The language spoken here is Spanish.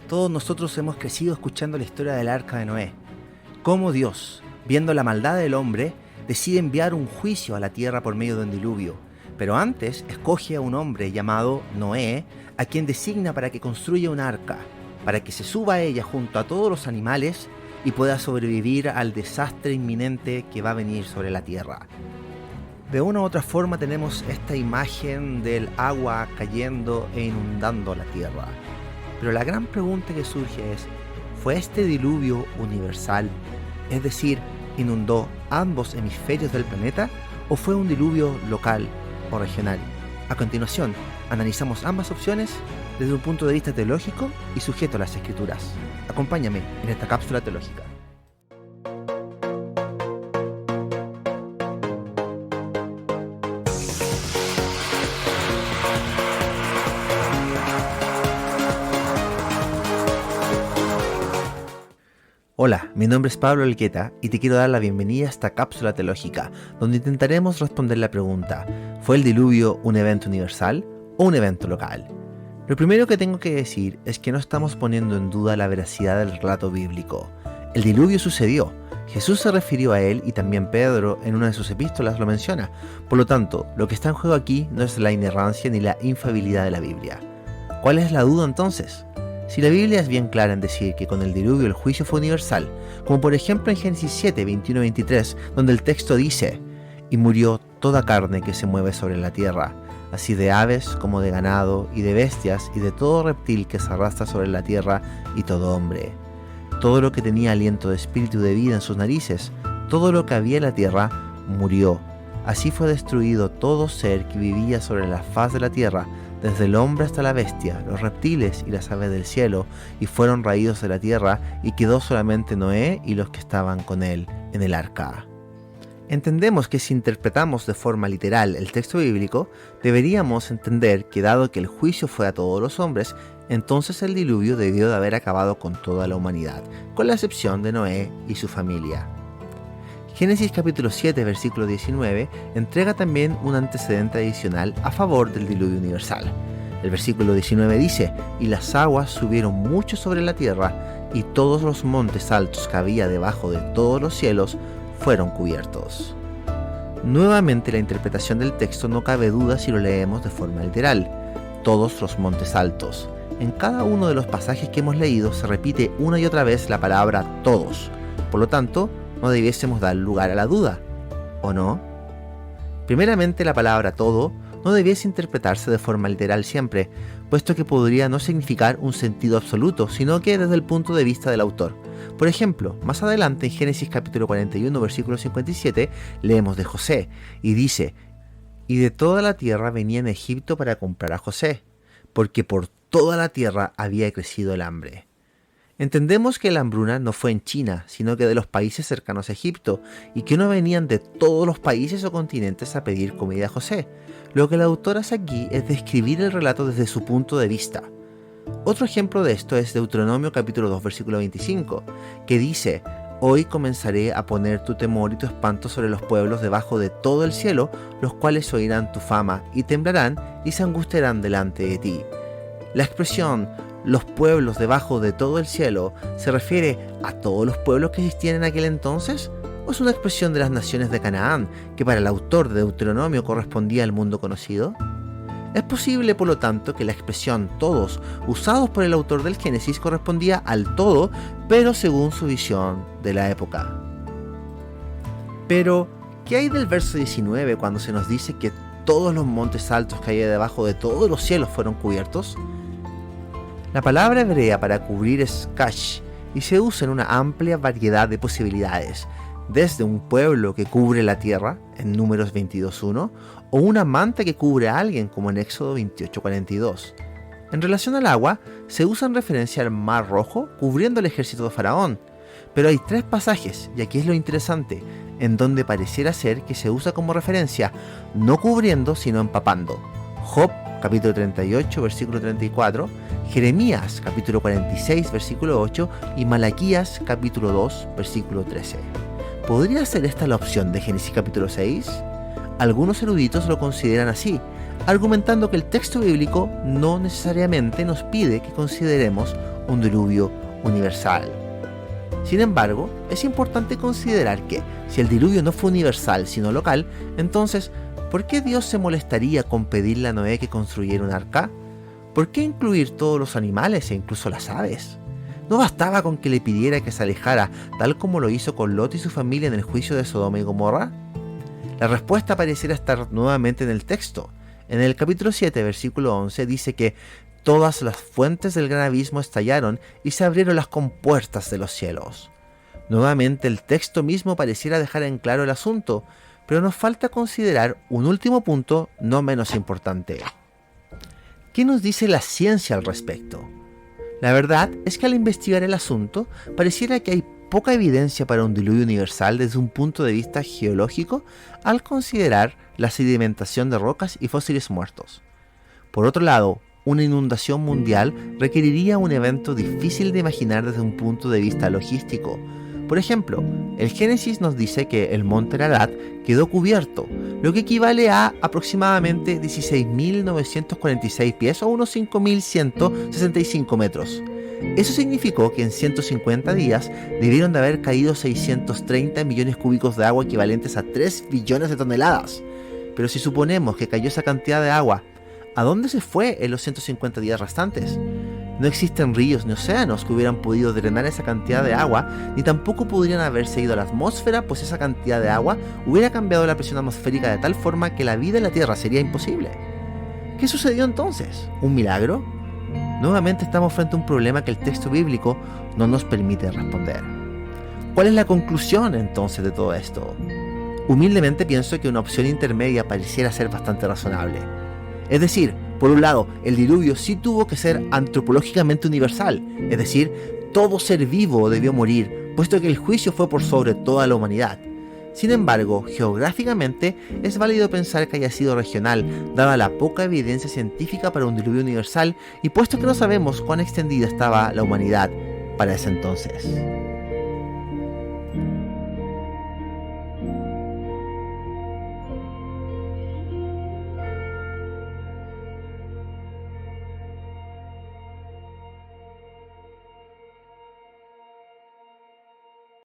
Todos nosotros hemos crecido escuchando la historia del Arca de Noé. Cómo Dios, viendo la maldad del hombre, decide enviar un juicio a la tierra por medio de un diluvio. Pero antes escoge a un hombre llamado Noé, a quien designa para que construya un arca, para que se suba a ella junto a todos los animales y pueda sobrevivir al desastre inminente que va a venir sobre la tierra. De una u otra forma tenemos esta imagen del agua cayendo e inundando la tierra. Pero la gran pregunta que surge es, ¿fue este diluvio universal? Es decir, ¿inundó ambos hemisferios del planeta o fue un diluvio local o regional? A continuación, analizamos ambas opciones desde un punto de vista teológico y sujeto a las Escrituras. Acompáñame en esta cápsula teológica. Hola, mi nombre es Pablo Elgueta y te quiero dar la bienvenida a esta cápsula teológica, donde intentaremos responder la pregunta: ¿fue el diluvio un evento universal o un evento local? Lo primero que tengo que decir es que no estamos poniendo en duda la veracidad del relato bíblico. El diluvio sucedió, Jesús se refirió a él y también Pedro en una de sus epístolas lo menciona. Por lo tanto, lo que está en juego aquí no es la inerrancia ni la infalibilidad de la Biblia. ¿Cuál es la duda entonces? Si la Biblia es bien clara en decir que con el diluvio el juicio fue universal, como por ejemplo en Génesis 7, 21-23, donde el texto dice: «Y murió toda carne que se mueve sobre la tierra, así de aves como de ganado, y de bestias, y de todo reptil que se arrastra sobre la tierra, y todo hombre. Todo lo que tenía aliento de espíritu de vida en sus narices, todo lo que había en la tierra, murió. Así fue destruido todo ser que vivía sobre la faz de la tierra, desde el hombre hasta la bestia, los reptiles y las aves del cielo, y fueron raídos de la tierra, y quedó solamente Noé y los que estaban con él en el arca». Entendemos que si interpretamos de forma literal el texto bíblico, deberíamos entender que dado que el juicio fue a todos los hombres, entonces el diluvio debió de haber acabado con toda la humanidad, con la excepción de Noé y su familia. Génesis capítulo 7, versículo 19, entrega también un antecedente adicional a favor del diluvio universal. El versículo 19 dice: «Y las aguas subieron mucho sobre la tierra, y todos los montes altos que había debajo de todos los cielos fueron cubiertos». Nuevamente la interpretación del texto no cabe duda si lo leemos de forma literal. Todos los montes altos. En cada uno de los pasajes que hemos leído se repite una y otra vez la palabra todos. Por lo tanto, no debiésemos dar lugar a la duda, ¿o no? Primeramente, la palabra todo no debiese interpretarse de forma literal siempre, puesto que podría no significar un sentido absoluto, sino que desde el punto de vista del autor. Por ejemplo, más adelante en Génesis capítulo 41, versículo 57, leemos de José, y dice: «Y de toda la tierra venían a Egipto para comprar a José, porque por toda la tierra había crecido el hambre». Entendemos que la hambruna no fue en China, sino que de los países cercanos a Egipto, y que no venían de todos los países o continentes a pedir comida a José. Lo que el autor hace aquí es describir el relato desde su punto de vista. Otro ejemplo de esto es Deuteronomio capítulo 2, versículo 25, que dice: «Hoy comenzaré a poner tu temor y tu espanto sobre los pueblos debajo de todo el cielo, los cuales oirán tu fama, y temblarán, y se angustiarán delante de ti». La expresión «los pueblos debajo de todo el cielo» ¿se refiere a todos los pueblos que existían en aquel entonces? ¿O es una expresión de las naciones de Canaán, que para el autor de Deuteronomio correspondía al mundo conocido? Es posible, por lo tanto, que la expresión todos, usados por el autor del Génesis, correspondía al todo, pero según su visión de la época. Pero, ¿qué hay del verso 19 cuando se nos dice que todos los montes altos que había debajo de todos los cielos fueron cubiertos? La palabra hebrea para cubrir es kash, y se usa en una amplia variedad de posibilidades, desde un pueblo que cubre la tierra, en Números 22.1, o una manta que cubre a alguien, como en Éxodo 28.42. En relación al agua, se usa en referencia al Mar Rojo, cubriendo el ejército de Faraón. Pero hay 3 pasajes, y aquí es lo interesante, en donde pareciera ser que se usa como referencia, no cubriendo, sino empapando. Job, capítulo 38, versículo 34, Jeremías, capítulo 46, versículo 8, y Malaquías, capítulo 2, versículo 13. ¿Podría ser esta la opción de Génesis capítulo 6? Algunos eruditos lo consideran así, argumentando que el texto bíblico no necesariamente nos pide que consideremos un diluvio universal. Sin embargo, es importante considerar que, si el diluvio no fue universal sino local, entonces, ¿por qué Dios se molestaría con pedirle a Noé que construyera un arca? ¿Por qué incluir todos los animales e incluso las aves? ¿No bastaba con que le pidiera que se alejara, tal como lo hizo con Lot y su familia en el juicio de Sodoma y Gomorra? La respuesta pareciera estar nuevamente en el texto. En el capítulo 7, versículo 11, dice que todas las fuentes del gran abismo estallaron y se abrieron las compuertas de los cielos. Nuevamente el texto mismo pareciera dejar en claro el asunto, pero nos falta considerar un último punto no menos importante. ¿Qué nos dice la ciencia al respecto? La verdad es que al investigar el asunto, pareciera que hay poca evidencia para un diluvio universal desde un punto de vista geológico al considerar la sedimentación de rocas y fósiles muertos. Por otro lado, una inundación mundial requeriría un evento difícil de imaginar desde un punto de vista logístico. Por ejemplo, el Génesis nos dice que el monte Ararat quedó cubierto, lo que equivale a aproximadamente 16.946 pies o unos 5.165 metros. Eso significó que en 150 días debieron de haber caído 630 millones cúbicos de agua equivalentes a 3 billones de toneladas. Pero si suponemos que cayó esa cantidad de agua, ¿a dónde se fue en los 150 días restantes? No existen ríos ni océanos que hubieran podido drenar esa cantidad de agua, ni tampoco podrían haberse ido a la atmósfera, pues esa cantidad de agua hubiera cambiado la presión atmosférica de tal forma que la vida en la Tierra sería imposible. ¿Qué sucedió entonces? ¿Un milagro? Nuevamente estamos frente a un problema que el texto bíblico no nos permite responder. ¿Cuál es la conclusión entonces de todo esto? Humildemente pienso que una opción intermedia pareciera ser bastante razonable. Es decir, por un lado, el diluvio sí tuvo que ser antropológicamente universal, es decir, todo ser vivo debió morir, puesto que el juicio fue por sobre toda la humanidad. Sin embargo, geográficamente es válido pensar que haya sido regional, dada la poca evidencia científica para un diluvio universal y puesto que no sabemos cuán extendida estaba la humanidad para ese entonces.